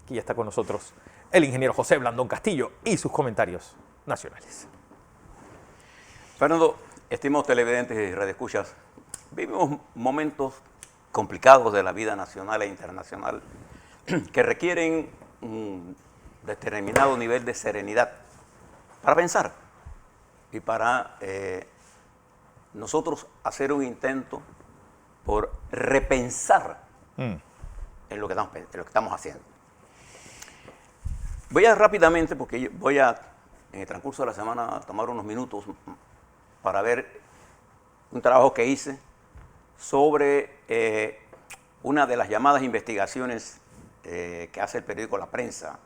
Aquí ya está con nosotros el ingeniero José Blandón Castillo y sus comentarios nacionales. Fernando, estimados televidentes y radioescuchas, vivimos momentos complicados de la vida nacional e internacional que requieren un determinado nivel de serenidad para pensar y para nosotros hacer un intento por repensar en lo que estamos haciendo. Voy a rápidamente, porque voy a, en el transcurso de la semana, tomar unos minutos para ver un trabajo que hice sobre una de las llamadas investigaciones que hace el periódico La Prensa,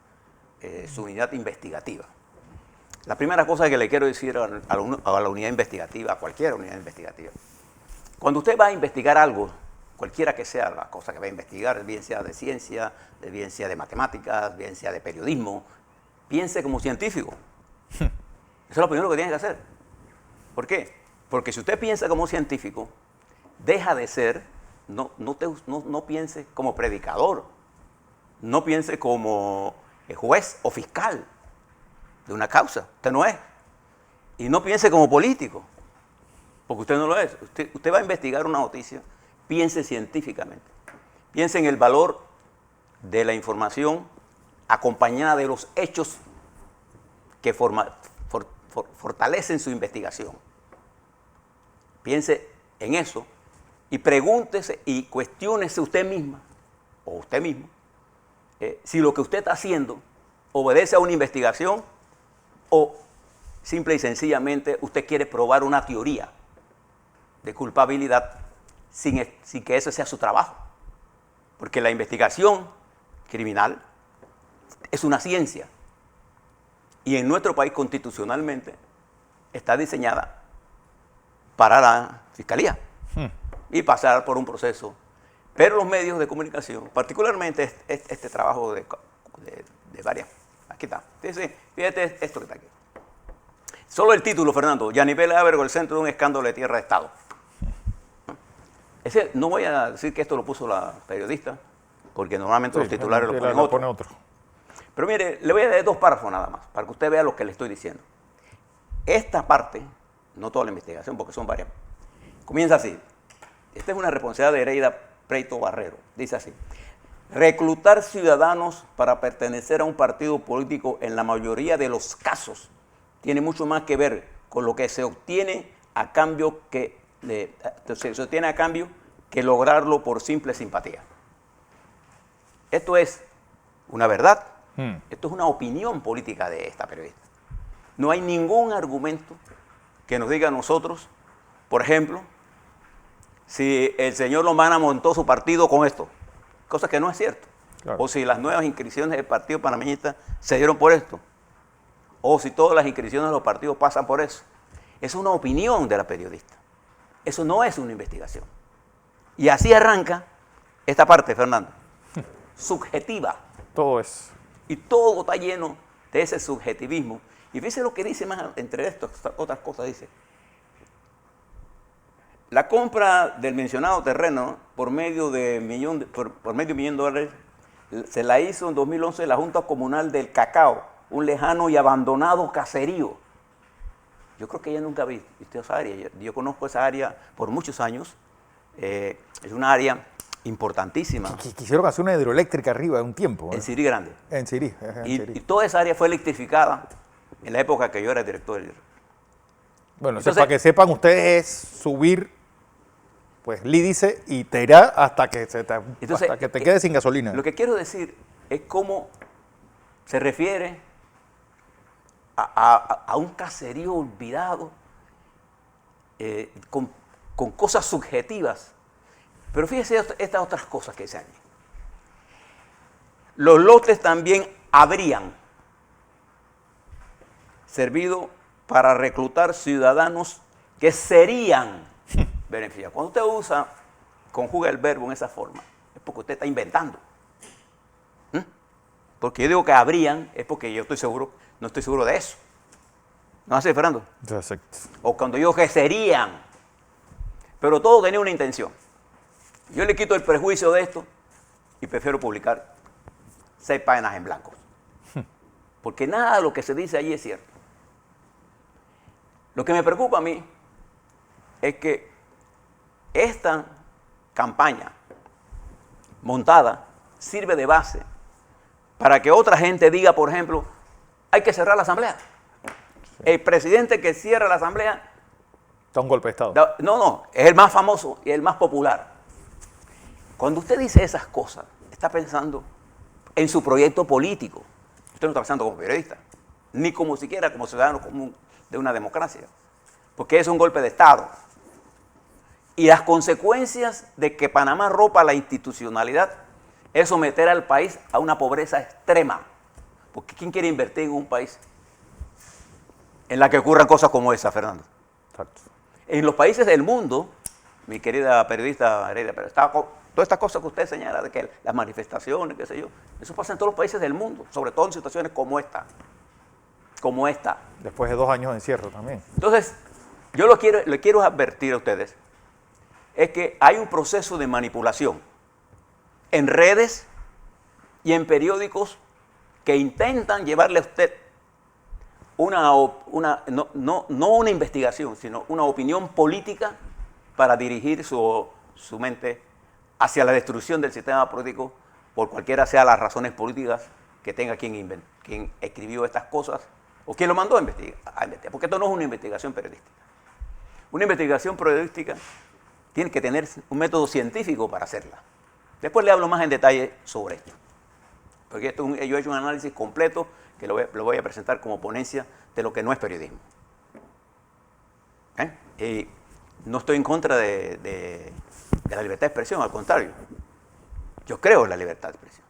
su unidad investigativa. La primera cosa que le quiero decir a la unidad investigativa, a cualquier unidad investigativa, cuando usted va a investigar algo, cualquiera que sea la cosa que va a investigar, bien sea de ciencia, bien sea de matemáticas, bien sea de periodismo, piense como científico. Eso es lo primero que tiene que hacer. ¿Por qué? Porque si usted piensa como científico, deja de ser, no piense como predicador, no piense como juez o fiscal de una causa. Usted no es. Y no piense como político, porque usted no lo es. Usted va a investigar una noticia, piense científicamente. Piense en el valor de la información acompañada de los hechos que fortalecen su investigación. Piense en eso y pregúntese y cuestiónese usted misma o usted mismo si lo que usted está haciendo obedece a una investigación o simple y sencillamente usted quiere probar una teoría de culpabilidad sin que eso sea su trabajo. Porque la investigación criminal es una ciencia y en nuestro país constitucionalmente está diseñada para la fiscalía y pasar por un proceso. Pero los medios de comunicación, particularmente este trabajo de varias... Aquí está. Fíjate esto que está aquí. Solo el título, Fernando. Yanivel Ábrego, el centro de un escándalo de tierra de Estado. No voy a decir que esto lo puso la periodista, porque normalmente los titulares lo ponen otro. Pero mire, le voy a dar 2 párrafos nada más, para que usted vea lo que le estoy diciendo. Esta parte, no toda la investigación, porque son varias, comienza así. Esta es una responsabilidad de Hereida Preito Barrero. Dice así: reclutar ciudadanos para pertenecer a un partido político en la mayoría de los casos tiene mucho más que ver con lo que se obtiene a cambio que lograrlo por simple simpatía. Esto es una verdad. Esto es una opinión política de esta periodista. No hay ningún argumento que nos diga a nosotros, por ejemplo, si el señor Lombana montó su partido con esto, cosa que no es cierto. Claro. O si las nuevas inscripciones del Partido Panameñista se dieron por esto, o si todas las inscripciones de los partidos pasan por eso. Es una opinión de la periodista. Eso no es una investigación. Y así arranca esta parte, Fernando. Subjetiva. Todo es. Y todo está lleno de ese subjetivismo. Y fíjese lo que dice más, entre estas otras cosas, dice: la compra del mencionado terreno por medio de $1 millón se la hizo en 2011 la Junta Comunal del Cacao, un lejano y abandonado caserío. Yo creo que ella nunca ha visto esa área. Yo conozco esa área por muchos años. Es una área importantísima. Quisieron hacer una hidroeléctrica arriba de un tiempo. En Sirí Grande. En Sirí. Y toda esa área fue electrificada en la época que yo era director del... Bueno, entonces, para que sepan ustedes, es subir, pues Lee dice, y te irá hasta que te quedes sin gasolina. Lo que quiero decir es cómo se refiere a un caserío olvidado, con cosas subjetivas. Pero fíjese estas otras cosas que se han. Los lotes también habrían servido para reclutar ciudadanos que serían beneficiados. Cuando usted conjuga el verbo en esa forma, es porque usted está inventando. Porque yo digo que habrían, es porque yo estoy seguro, no estoy seguro de eso. ¿No hace, Fernando? Exacto. O cuando digo que serían. Pero todo tenía una intención. Yo le quito el prejuicio de esto y prefiero publicar 6 páginas en blanco. Porque nada de lo que se dice allí es cierto. Lo que me preocupa a mí es que esta campaña montada sirve de base para que otra gente diga, por ejemplo, hay que cerrar la asamblea. El presidente que cierra la asamblea... Da un golpe de Estado. No, es el más famoso y el más popular. Cuando usted dice esas cosas, está pensando en su proyecto político. Usted no está pensando como periodista, ni como siquiera como ciudadano común de una democracia. Porque es un golpe de Estado. Y las consecuencias de que Panamá rompa la institucionalidad es someter al país a una pobreza extrema. Porque ¿quién quiere invertir en un país en la que ocurran cosas como esa, Fernando? Exacto. En los países del mundo, mi querida periodista Heredia, pero todas estas cosas que usted señala, de que las manifestaciones, qué sé yo, eso pasa en todos los países del mundo, sobre todo en situaciones como esta. Como esta. Después de 2 años de encierro también. Entonces, yo le quiero advertir a ustedes, es que hay un proceso de manipulación en redes y en periódicos que intentan llevarle a usted no una investigación, sino una opinión política para dirigir su mente hacia la destrucción del sistema político por cualquiera sea las razones políticas que tenga quien escribió estas cosas o quien lo mandó a investigar. Porque esto no es una investigación periodística. Una investigación periodística tiene que tener un método científico para hacerla. Después le hablo más en detalle sobre esto. Porque yo he hecho un análisis completo que lo voy a presentar como ponencia de lo que no es periodismo. Y no estoy en contra de la libertad de expresión, al contrario. Yo creo en la libertad de expresión.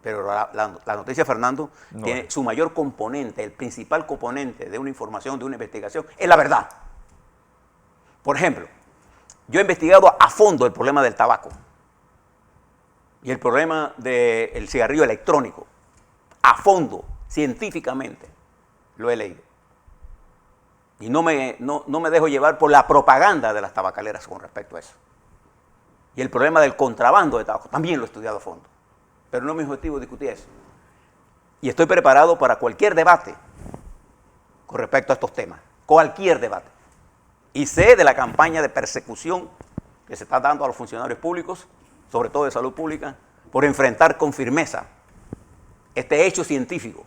Pero la noticia, Fernando, tiene su mayor componente, el principal componente de una información, de una investigación, es la verdad. Por ejemplo, yo he investigado a fondo el problema del tabaco y el problema del cigarrillo electrónico. A fondo, científicamente, lo he leído. Y no me dejo llevar por la propaganda de las tabacaleras con respecto a eso. Y el problema del contrabando de tabaco, también lo he estudiado a fondo. Pero no es mi objetivo discutir eso. Y estoy preparado para cualquier debate con respecto a estos temas. Cualquier debate. Y sé de la campaña de persecución que se está dando a los funcionarios públicos, sobre todo de salud pública, por enfrentar con firmeza este hecho científico.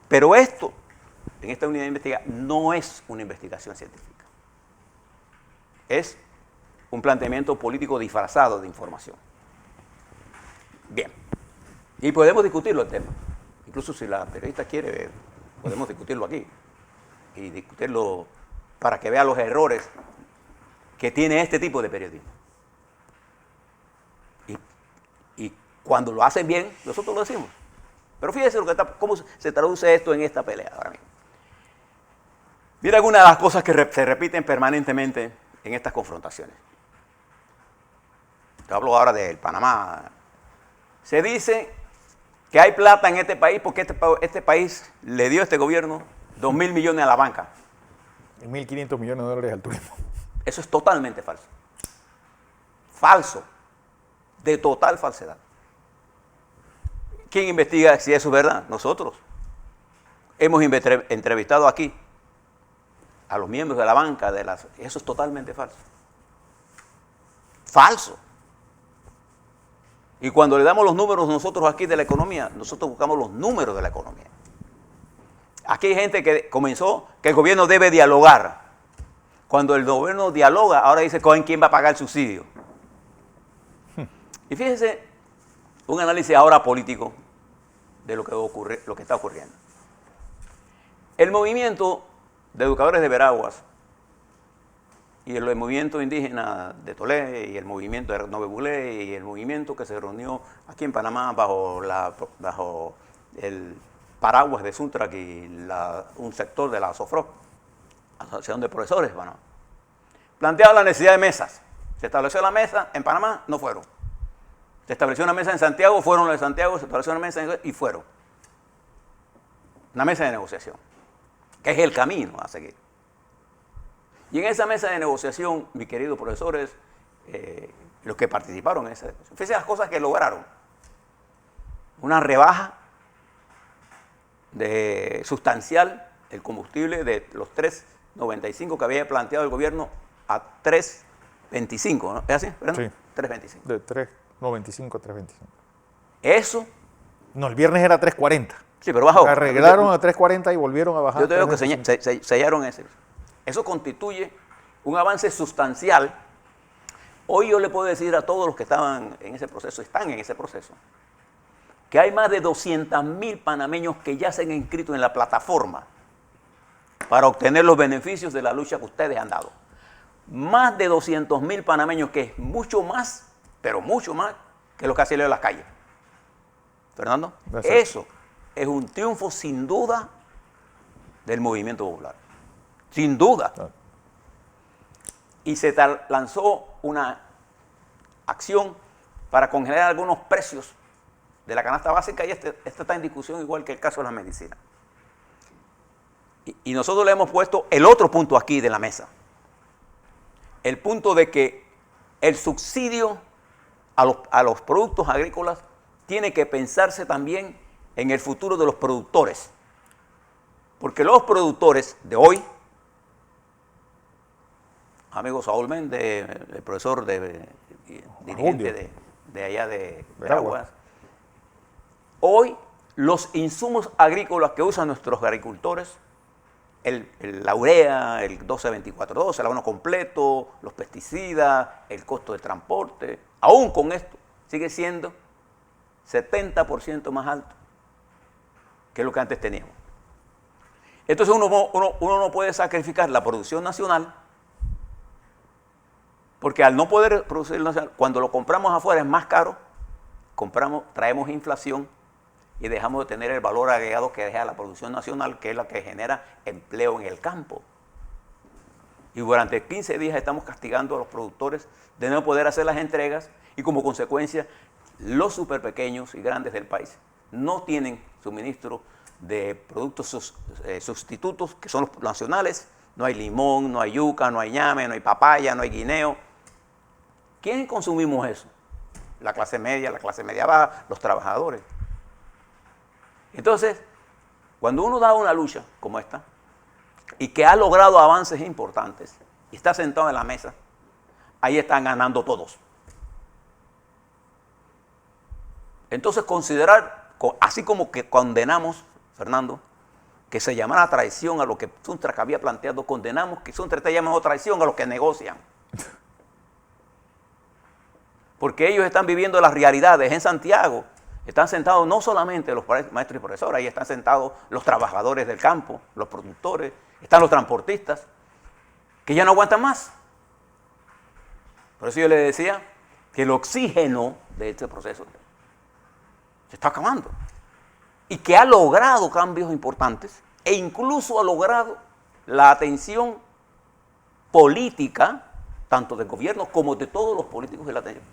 Pero esto, en esta unidad de investigación, no es una investigación científica. Es un planteamiento político disfrazado de información. Bien. Y podemos discutirlo el tema. Incluso si la periodista quiere, podemos discutirlo aquí. Y discutirlo para que vea los errores que tiene este tipo de periodismo. Y cuando lo hacen bien, nosotros lo decimos. Pero fíjense cómo se traduce esto en esta pelea ahora mismo. Mira algunas de las cosas que se repiten permanentemente en estas confrontaciones. Te hablo ahora del Panamá. Se dice que hay plata en este país porque este país le dio a este gobierno 2.000 millones a la banca. Y 1.500 millones de dólares al turismo. Eso es totalmente falso. Falso. De total falsedad. ¿Quién investiga si eso es verdad? Nosotros. Hemos entrevistado aquí a los miembros de la banca. Eso es totalmente falso. Falso. Y cuando le damos los números nosotros aquí de la economía, nosotros buscamos los números de la economía. Aquí hay gente que comenzó que el gobierno debe dialogar. Cuando el gobierno dialoga, ahora dice quién va a pagar el subsidio. Y fíjense, un análisis ahora político de lo que está ocurriendo. El movimiento de educadores de Veraguas y el movimiento indígena de Tolé y el movimiento de Nove Bulé y el movimiento que se reunió aquí en Panamá bajo el paraguas de Suntrac y un sector de la ASOFRO, Asociación de Profesores, bueno, planteaba la necesidad de mesas. Se estableció la mesa en Panamá, no fueron. Se estableció una mesa en Santiago, fueron los de Santiago, se estableció una mesa y fueron. Una mesa de negociación, que es el camino a seguir. Y en esa mesa de negociación, mis queridos profesores, los que participaron en esa negociación, fíjense las cosas que lograron. una rebaja sustancial el combustible de los 3.95 que había planteado el gobierno a 3.25, ¿no? ¿Es así? Sí. 3.25. De 3.95 a 3.25. Eso. No, el viernes era 3.40. Sí, pero bajó. Arreglaron a 3.40 y volvieron a bajar. Yo te digo que sellaron ese. Eso constituye un avance sustancial. Hoy yo le puedo decir a todos los que estaban en ese proceso, están en ese proceso, que hay más de 200.000 panameños que ya se han inscrito en la plataforma para obtener los beneficios de la lucha que ustedes han dado. Más de 200.000 panameños, que es mucho más, pero mucho más, que lo que ha salido en las calles. Fernando, eso es un triunfo sin duda del movimiento popular. Sin duda. Y se lanzó una acción para congelar algunos precios de la canasta básica y este está en discusión igual que el caso de la medicina. Y nosotros le hemos puesto el otro punto aquí de la mesa. El punto de que el subsidio a los productos agrícolas tiene que pensarse también en el futuro de los productores. Porque los productores de hoy, amigo Saúl Méndez, el profesor dirigente de allá de Veraguas, hoy los insumos agrícolas que usan nuestros agricultores, la urea, el 12-24-12, el abono completo, los pesticidas, el costo de transporte, aún con esto sigue siendo 70% más alto que lo que antes teníamos. Entonces uno no puede sacrificar la producción nacional, porque al no poder producir nacional, cuando lo compramos afuera es más caro, traemos inflación y dejamos de tener el valor agregado que deja la producción nacional, que es la que genera empleo en el campo. Y durante 15 días estamos castigando a los productores de no poder hacer las entregas y como consecuencia los superpequeños y grandes del país no tienen suministro de productos sustitutos que son los nacionales. No hay limón, no hay yuca, no hay ñame, no hay papaya, no hay guineo. ¿Quién consumimos eso? La clase media baja, los trabajadores. Entonces, cuando uno da una lucha como esta y que ha logrado avances importantes y está sentado en la mesa, ahí están ganando todos. Entonces considerar, así como que condenamos, Fernando, que se llamara traición a lo que Suntrak había planteado, condenamos que Suntrak está llamando traición a los que negocian. Porque ellos están viviendo las realidades en Santiago. Están sentados no solamente los maestros y profesores, ahí están sentados los trabajadores del campo, los productores, están los transportistas, que ya no aguantan más. Por eso yo le decía que el oxígeno de este proceso se está acabando. Y que ha logrado cambios importantes e incluso ha logrado la atención política, tanto del gobierno como de todos los políticos de la atención.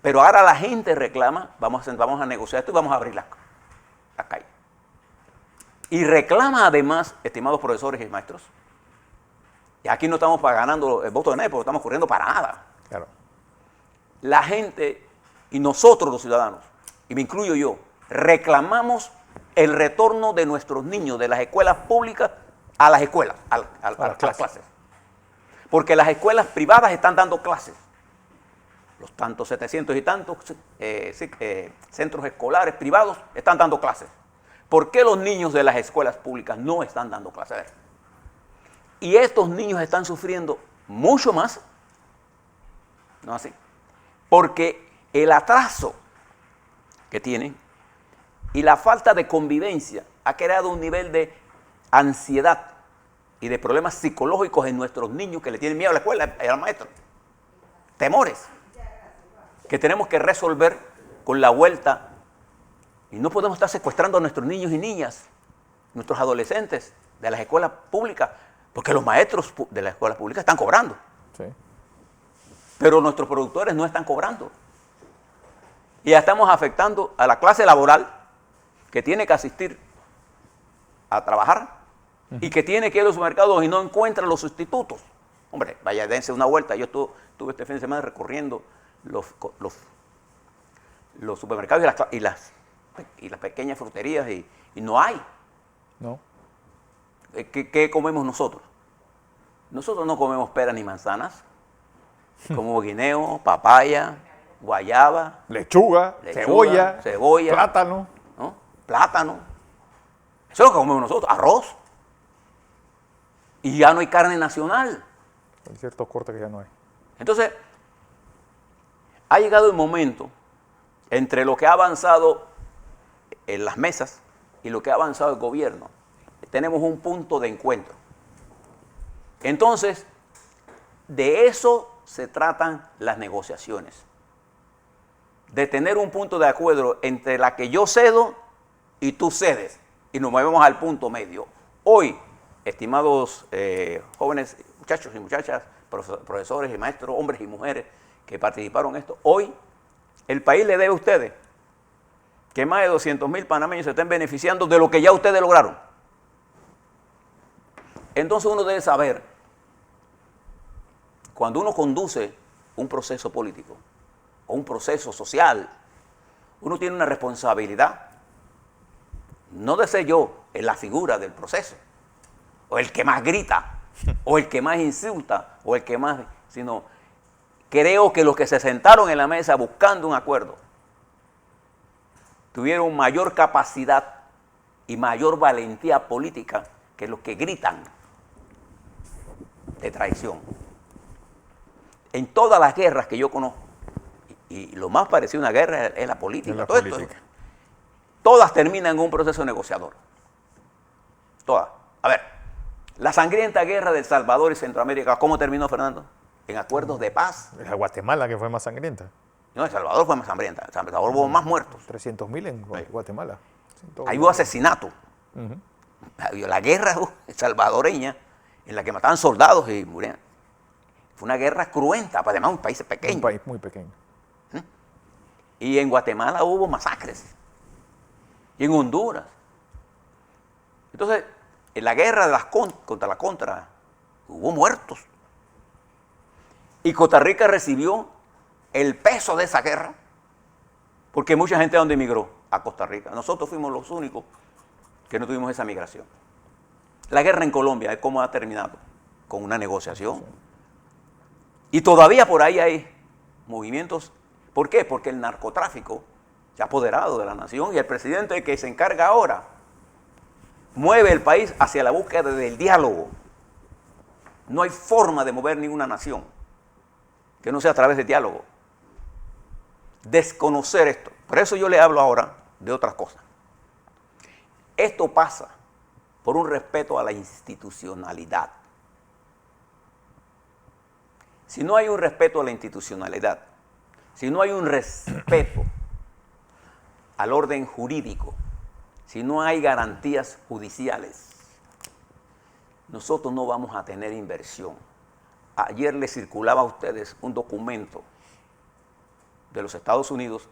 Pero ahora la gente reclama, vamos a negociar esto y vamos a abrir la calle. Y reclama además, estimados profesores y maestros, y aquí no estamos ganando el voto de nadie, porque estamos corriendo para nada. Claro. La gente y nosotros los ciudadanos, y me incluyo yo, reclamamos el retorno de nuestros niños de las escuelas públicas a las escuelas, a las clases. Porque las escuelas privadas están dando clases. Los tantos 700 y tantos centros escolares privados están dando clases. ¿Por qué los niños de las escuelas públicas no están dando clases? Y estos niños están sufriendo mucho más, ¿no así? Porque el atraso que tienen y la falta de convivencia ha creado un nivel de ansiedad y de problemas psicológicos en nuestros niños que le tienen miedo a la escuela y al maestro. Temores que tenemos que resolver con la vuelta. Y no podemos estar secuestrando a nuestros niños y niñas, nuestros adolescentes de las escuelas públicas, porque los maestros de las escuelas públicas están cobrando. Sí. Pero nuestros productores no están cobrando. Y ya estamos afectando a la clase laboral que tiene que asistir a trabajar y que tiene que ir a los supermercados y no encuentra los sustitutos. Hombre, vaya, dense una vuelta. Yo estuve este fin de semana recorriendo los supermercados y las pequeñas fruterías y no hay. No. ¿Qué comemos nosotros? Nosotros no comemos peras ni manzanas. Comemos guineo, papaya, guayaba. Lechuga, cebolla, plátano. ¿No? Plátano. Eso es lo que comemos nosotros, arroz. Y ya no hay carne nacional. Hay ciertos cortes que ya no hay. Entonces, ha llegado el momento entre lo que ha avanzado en las mesas y lo que ha avanzado el gobierno. Tenemos un punto de encuentro. Entonces, de eso se tratan las negociaciones. De tener un punto de acuerdo entre la que yo cedo y tú cedes. Y nos movemos al punto medio. Hoy, estimados jóvenes, muchachos y muchachas, profesores y maestros, hombres y mujeres que participaron en esto, hoy el país le debe a ustedes que más de 200,000 panameños se estén beneficiando de lo que ya ustedes lograron. Entonces uno debe saber, cuando uno conduce un proceso político o un proceso social, uno tiene una responsabilidad, no de ser yo en la figura del proceso, o el que más grita, o el que más insulta, o el que más, sino creo que los que se sentaron en la mesa buscando un acuerdo tuvieron mayor capacidad y mayor valentía política que los que gritan de traición. En todas las guerras que yo conozco, y lo más parecido a una guerra es la política. Todas terminan en un proceso negociador. Todas. A ver, la sangrienta guerra de El Salvador y Centroamérica, ¿cómo terminó, Fernando? En acuerdos de paz. La Guatemala, que fue más sangrienta. No, El Salvador fue más sangrienta. El Salvador hubo más muertos. 300,000 en Guatemala. Ahí hubo asesinato. La guerra salvadoreña, en la que mataban soldados y morían. Fue una guerra cruenta, además un país pequeño. Un país muy pequeño. Y en Guatemala hubo masacres. Y en Honduras. Entonces, en la guerra de contra la contra, hubo muertos. Y Costa Rica recibió el peso de esa guerra, porque mucha gente a donde emigró, a Costa Rica. Nosotros fuimos los únicos que no tuvimos esa migración. La guerra en Colombia, ¿cómo ha terminado? Con una negociación. Y todavía por ahí hay movimientos. ¿Por qué? Porque el narcotráfico se ha apoderado de la nación y el presidente que se encarga ahora mueve el país hacia la búsqueda del diálogo. No hay forma de mover ninguna nación que no sea a través del diálogo. Desconocer esto. Por eso yo le hablo ahora de otras cosas. Esto pasa por un respeto a la institucionalidad. Si no hay un respeto a la institucionalidad, si no hay un respeto al orden jurídico, si no hay garantías judiciales, nosotros no vamos a tener inversión. Ayer les circulaba a ustedes un documento de los Estados Unidos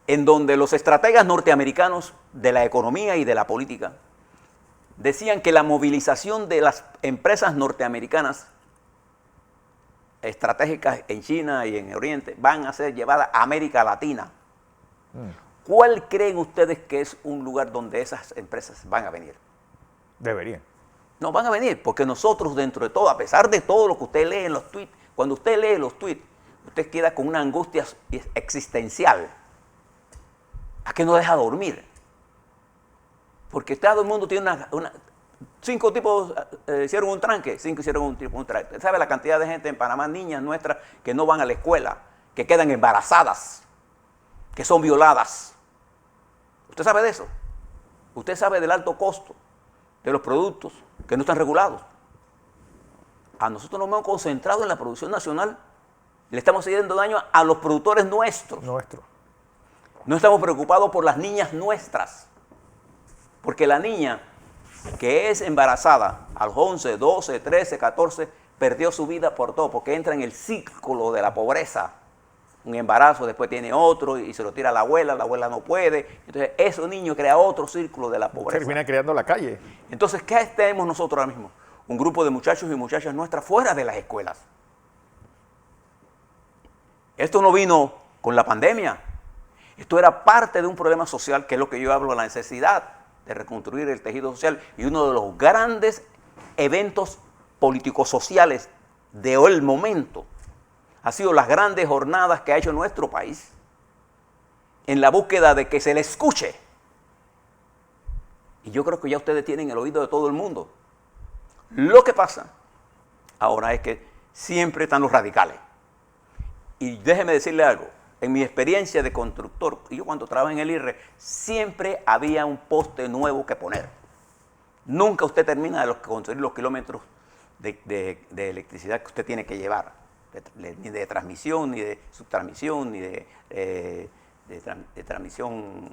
en donde los estrategas norteamericanos de la economía y de la política decían que la movilización de las empresas norteamericanas estratégicas en China y en Oriente van a ser llevadas a América Latina. ¿Cuál creen ustedes que es un lugar donde esas empresas van a venir? Deberían. No van a venir, porque nosotros dentro de todo, a pesar de todo lo que usted lee en los tweets, cuando usted lee los tweets, usted queda con una angustia existencial. ¿A qué no deja dormir? Porque todo el mundo tiene 5 tipos hicieron un tranque, 5 hicieron un tranque. ¿Sabe la cantidad de gente en Panamá, niñas nuestras, que no van a la escuela, que quedan embarazadas, que son violadas? ¿Usted sabe de eso? ¿Usted sabe del alto costo de los productos que no están regulados? A nosotros nos hemos concentrado en la producción nacional. Le estamos haciendo daño a los productores nuestros. No estamos preocupados por las niñas nuestras. Porque la niña que es embarazada a los 11, 12, 13, 14, perdió su vida por todo, porque entra en el círculo de la pobreza. Un embarazo, después tiene otro y se lo tira a la abuela no puede. Entonces, ese niño crea otro círculo de la pobreza. Termina creando la calle. Entonces, ¿qué tenemos nosotros ahora mismo? Un grupo de muchachos y muchachas nuestras fuera de las escuelas. Esto no vino con la pandemia. Esto era parte de un problema social, que es lo que yo hablo, la necesidad de reconstruir el tejido social, y uno de los grandes eventos políticos sociales del momento ha sido las grandes jornadas que ha hecho nuestro país en la búsqueda de que se le escuche. Y yo creo que ya ustedes tienen el oído de todo el mundo. Lo que pasa ahora es que siempre están los radicales. Y déjeme decirle algo, en mi experiencia de constructor, y yo cuando trabajé en el IRRE, siempre había un poste nuevo que poner. Nunca usted termina de construir los kilómetros de electricidad que usted tiene que llevar, ni de transmisión, ni de subtransmisión, ni de transmisión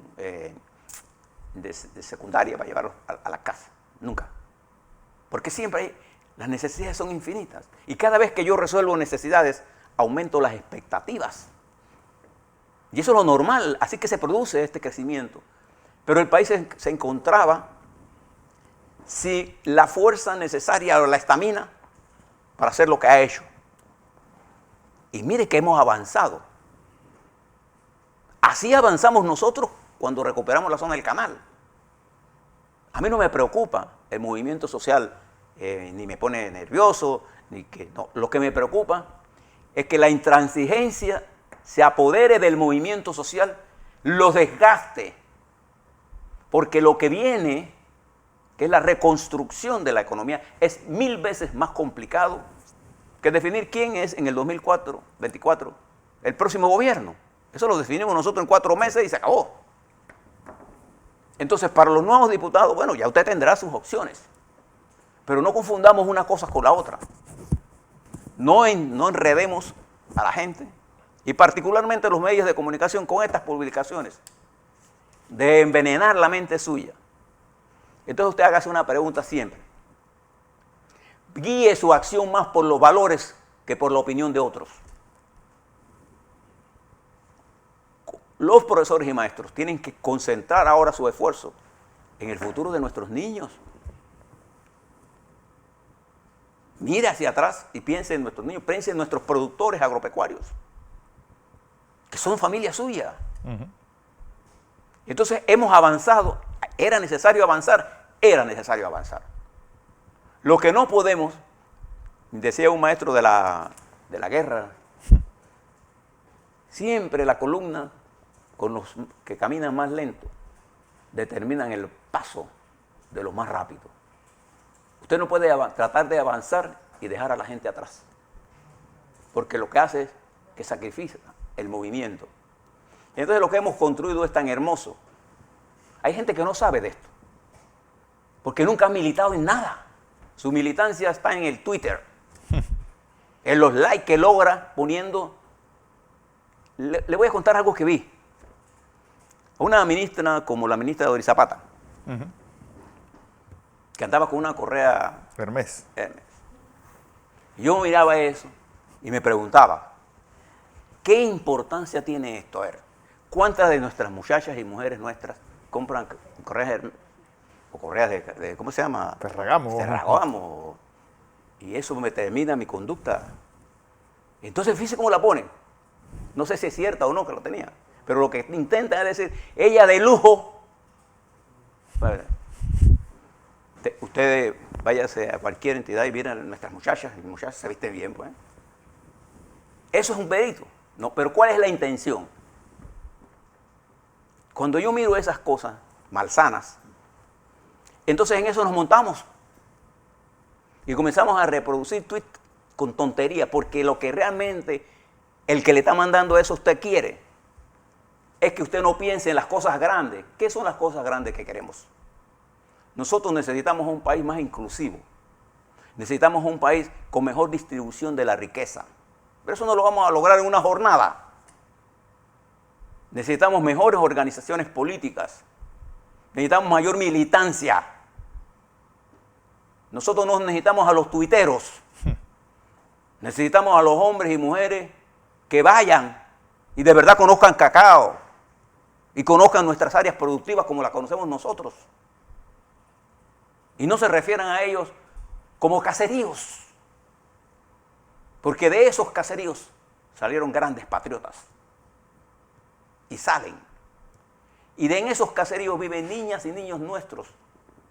de secundaria para llevarlos a la casa. Nunca. Porque siempre las necesidades son infinitas. Y cada vez que yo resuelvo necesidades, aumento las expectativas. Y eso es lo normal, así que se produce este crecimiento. Pero el país se encontraba sin la fuerza necesaria o la estamina para hacer lo que ha hecho. Y mire que hemos avanzado. Así avanzamos nosotros cuando recuperamos la zona del canal. A mí no me preocupa el movimiento social, ni me pone nervioso, ni que no. Lo que me preocupa es que la intransigencia se apodere del movimiento social, los desgaste, porque lo que viene, que es la reconstrucción de la economía, es 1000 veces más complicado que definir quién es en el 2024 el próximo gobierno. Eso lo definimos nosotros en 4 meses y se acabó. Entonces, para los nuevos diputados, bueno, ya usted tendrá sus opciones, pero no confundamos una cosa con la otra. No enredemos a la gente, y particularmente los medios de comunicación, con estas publicaciones de envenenar la mente suya. Entonces usted hágase una pregunta siempre. Guíe su acción más por los valores que por la opinión de otros. Los profesores y maestros tienen que concentrar ahora su esfuerzo en el futuro de nuestros niños. Mire hacia atrás y piense en nuestros niños, piense en nuestros productores agropecuarios, que son familia suya. Entonces hemos avanzado, era necesario avanzar. Lo que no podemos, decía un maestro de la guerra, siempre la columna con los que caminan más lento determinan el paso de los más rápidos. Usted no puede tratar de avanzar y dejar a la gente atrás, porque lo que hace es que sacrifica el movimiento. Entonces lo que hemos construido es tan hermoso. Hay gente que no sabe de esto, porque nunca ha militado en nada. Su militancia está en el Twitter, en los likes que logra poniendo. Le voy a contar algo que vi. Una ministra como la ministra Doris Zapata, que andaba con una correa Hermes. Yo miraba eso y me preguntaba, ¿qué importancia tiene esto? A ver, ¿cuántas de nuestras muchachas y mujeres nuestras compran correas Hermes? O correas de ¿cómo se llama? Ferragamo. Y eso me determina mi conducta. Entonces, fíjese cómo la ponen. No sé si es cierta o no que lo tenía, pero lo que intenta es decir, ella de lujo. Ustedes váyase a cualquier entidad y miren a nuestras muchachas, y muchachas se visten bien, pues. Eso es un mérito, ¿no? Pero ¿cuál es la intención? Cuando yo miro esas cosas malsanas, entonces en eso nos montamos y comenzamos a reproducir tweets con tontería, porque lo que realmente el que le está mandando eso a usted quiere es que usted no piense en las cosas grandes. ¿Qué son las cosas grandes que queremos? Nosotros necesitamos un país más inclusivo. Necesitamos un país con mejor distribución de la riqueza. Pero eso no lo vamos a lograr en una jornada. Necesitamos mejores organizaciones políticas. Necesitamos mayor militancia. Nosotros no necesitamos a los tuiteros. Necesitamos a los hombres y mujeres que vayan y de verdad conozcan Cacao y conozcan nuestras áreas productivas como las conocemos nosotros. Y no se refieran a ellos como caseríos, porque de esos caseríos salieron grandes patriotas y salen Y en esos caseríos viven niñas y niños nuestros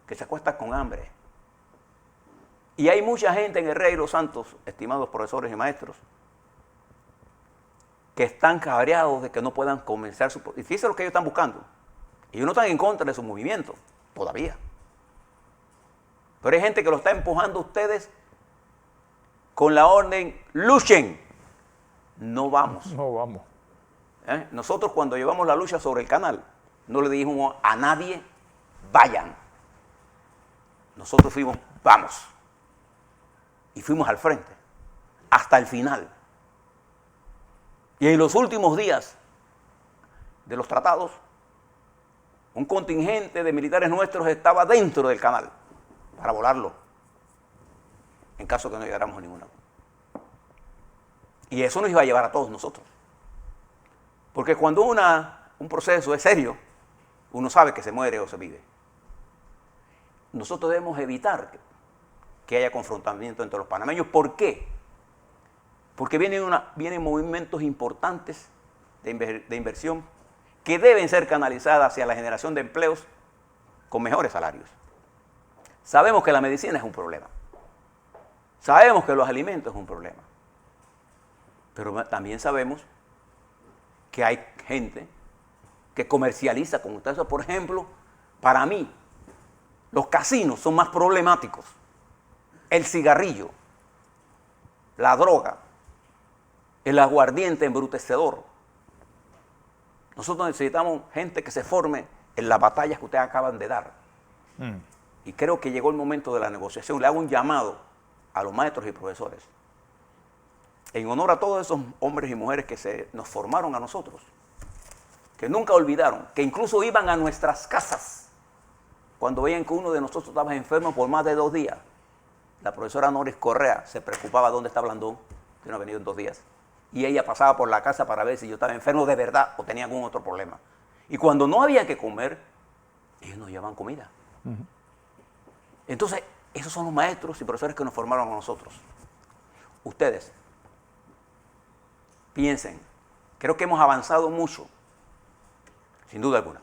que se acuestan con hambre. Y hay mucha gente en Herrera y Los Santos, estimados profesores y maestros, que están cabreados de que no puedan comenzar su... Y fíjense lo que ellos están buscando. Ellos no están en contra de su movimiento, todavía. Pero hay gente que lo está empujando a ustedes con la orden, luchen. No vamos. No vamos. Nosotros cuando llevamos la lucha sobre el canal, no le dijimos a nadie, vayan. Nosotros fuimos, vamos. Y fuimos al frente, hasta el final. Y en los últimos días de los tratados, un contingente de militares nuestros estaba dentro del canal para volarlo, en caso que no llegáramos a ninguna. Y eso nos iba a llevar a todos nosotros. Porque cuando un proceso es serio, uno sabe que se muere o se vive. Nosotros debemos evitar que haya confrontamiento entre los panameños. ¿Por qué? Porque vienen movimientos importantes de inversión que deben ser canalizadas hacia la generación de empleos con mejores salarios. Sabemos que la medicina es un problema. Sabemos que los alimentos es un problema. Pero también sabemos que hay gente que comercializa con ustedes. Por ejemplo, para mí, los casinos son más problemáticos. El cigarrillo, la droga, el aguardiente embrutecedor. Nosotros necesitamos gente que se forme en las batallas que ustedes acaban de dar. Y creo que llegó el momento de la negociación. Le hago un llamado a los maestros y profesores, en honor a todos esos hombres y mujeres que nos formaron a nosotros, que nunca olvidaron, que incluso iban a nuestras casas cuando veían que uno de nosotros estaba enfermo por más de 2 días. La profesora Noris Correa se preocupaba dónde está Blandón, que no ha venido en 2 días. Y ella pasaba por la casa para ver si yo estaba enfermo de verdad o tenía algún otro problema. Y cuando no había que comer, ellos nos llevaban comida. Entonces, esos son los maestros y profesores que nos formaron a nosotros. Ustedes, piensen, creo que hemos avanzado mucho, sin duda alguna.